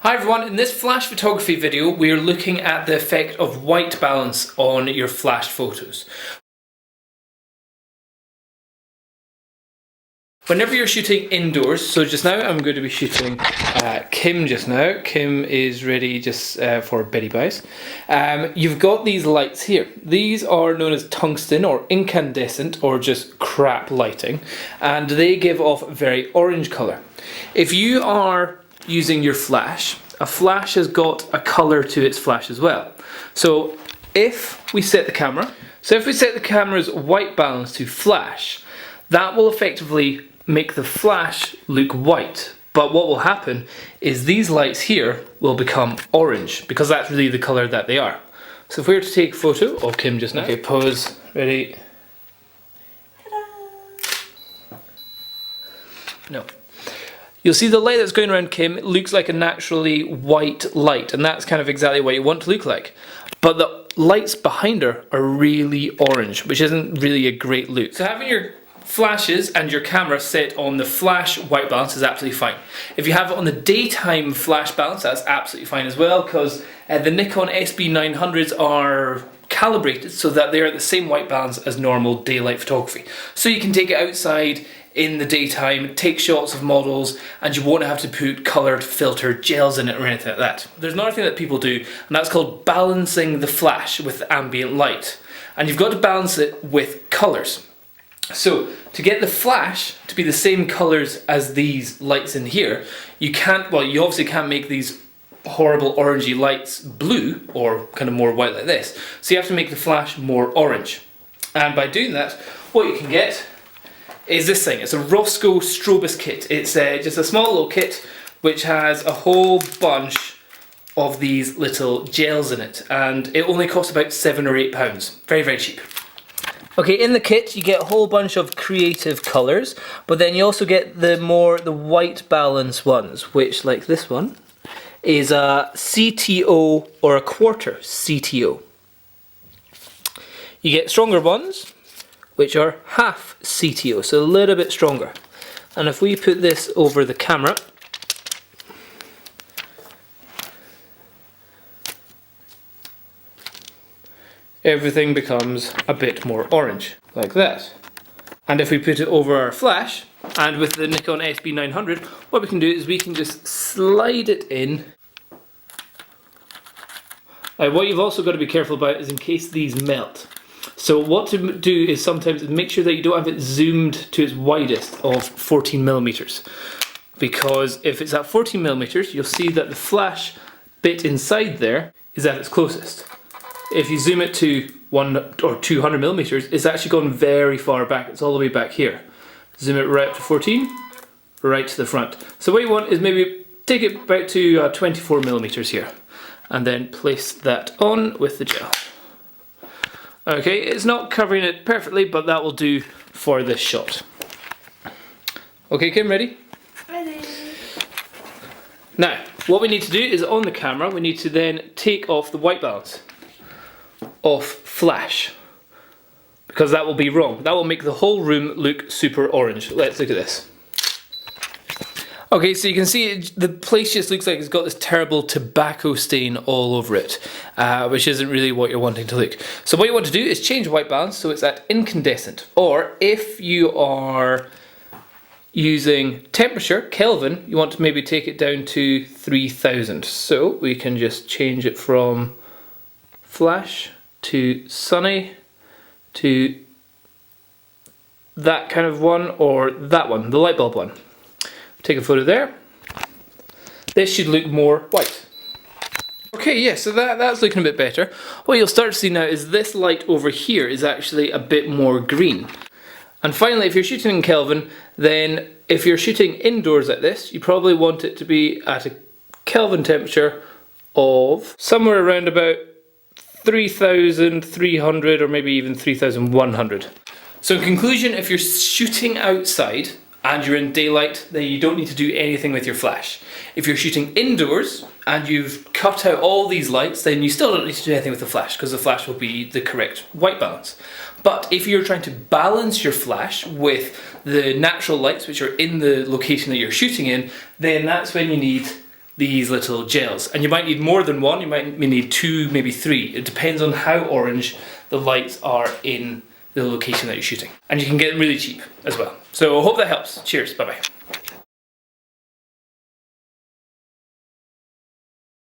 Hi everyone, in this flash photography video we are looking at the effect of white balance on your flash photos. Whenever you're shooting indoors, so just now I'm going to be shooting Kim just now. Kim is ready just for Betty Boys. You've got these lights here. These are known as tungsten or incandescent or just crap lighting, and they give off a very orange colour. If you are using your flash, a flash has got a colour to its flash as well. So if we set the camera's white balance to flash, that will effectively make the flash look white. But what will happen is these lights here will become orange because that's really the colour that they are. So if we were to take a photo of Kim just now, okay, pose, ready. No. You'll see the light that's going around Kim, it looks like a naturally white light, and that's kind of exactly what you want to look like. But the lights behind her are really orange, which isn't really a great look. So having your flashes and your camera set on the flash white balance is absolutely fine. If you have it on the daytime flash balance, that's absolutely fine as well, because the Nikon SB900s are calibrated so that they're at the same white balance as normal daylight photography. So you can take it outside in the daytime, take shots of models, and you won't have to put coloured filtered gels in it or anything like that. There's another thing that people do, and that's called balancing the flash with ambient light. And you've got to balance it with colours. So, to get the flash to be the same colours as these lights in here, you obviously can't make these horrible orangey lights blue, or kind of more white like this. So you have to make the flash more orange. And by doing that, what you can get is this thing. It's a Roscoe Strobus kit. It's just a small little kit which has a whole bunch of these little gels in it, and it only costs about £7 or £8. Very, very cheap. Okay, in the kit you get a whole bunch of creative colours, but then you also get the white balance ones, which, like this one, is a CTO or a quarter CTO. You get stronger ones, which are half CTO, so a little bit stronger. And if we put this over the camera, everything becomes a bit more orange, like that. And if we put it over our flash, and with the Nikon SB900, what we can do is we can just slide it in. What you've also got to be careful about is in case these melt. So what to do is sometimes make sure that you don't have it zoomed to its widest of 14mm, because if it's at 14mm, you'll see that the flash bit inside there is at its closest. If you zoom it to 100 or 200mm, it's actually gone very far back. It's all the way back here. Zoom it right up to 14, right to the front. So what you want is maybe take it back to 24mm here, and then place that on with the gel. Okay, it's not covering it perfectly, but that will do for this shot. Okay, Kim, ready? Ready. Now, what we need to do is on the camera, we need to then take off the white balance off flash, because that will be wrong. That will make the whole room look super orange. Let's look at this. Okay, so you can see the place just looks like it's got this terrible tobacco stain all over it, which isn't really what you're wanting to look. So what you want to do is change white balance so it's at incandescent, or if you are using temperature, Kelvin, you want to maybe take it down to 3000. So we can just change it from flash to sunny to that kind of one, or that one, the light bulb one. Take a photo there. This should look more white. Okay, yeah, so that's looking a bit better. What you'll start to see now is this light over here is actually a bit more green. And finally, if you're shooting in Kelvin, then if you're shooting indoors like this, you probably want it to be at a Kelvin temperature of somewhere around about 3,300 or maybe even 3,100. So in conclusion, if you're shooting outside and you're in daylight, then you don't need to do anything with your flash. If you're shooting indoors and you've cut out all these lights, then you still don't need to do anything with the flash, because the flash will be the correct white balance. But if you're trying to balance your flash with the natural lights which are in the location that you're shooting in, then that's when you need these little gels. And you might need more than one, you might need 2, maybe 3. It depends on how orange the lights are in the location that you're shooting. And you can get them really cheap as well. So I hope that helps. Cheers, bye bye.